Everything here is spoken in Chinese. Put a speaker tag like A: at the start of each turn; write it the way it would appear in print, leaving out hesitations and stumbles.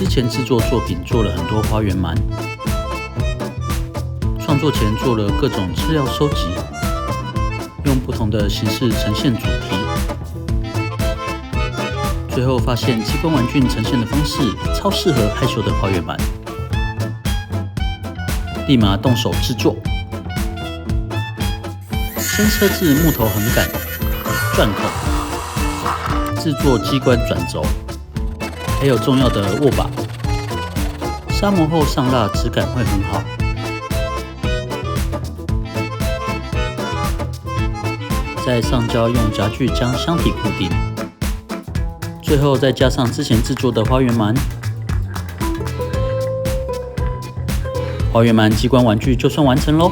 A: 之前制作作品做了很多花园鰻，创作前做了各种资料收集，用不同的形式呈现主题，最后发现机关玩具呈现的方式超适合害羞的花园鰻，立马动手制作。先设置木头横杆、钻孔，制作机关转轴，还有重要的握把。砂磨后上蜡，质感会很好。再上胶，用夹具将箱体固定。最后再加上之前制作的花园鰻，花园鰻机关玩具就算完成咯。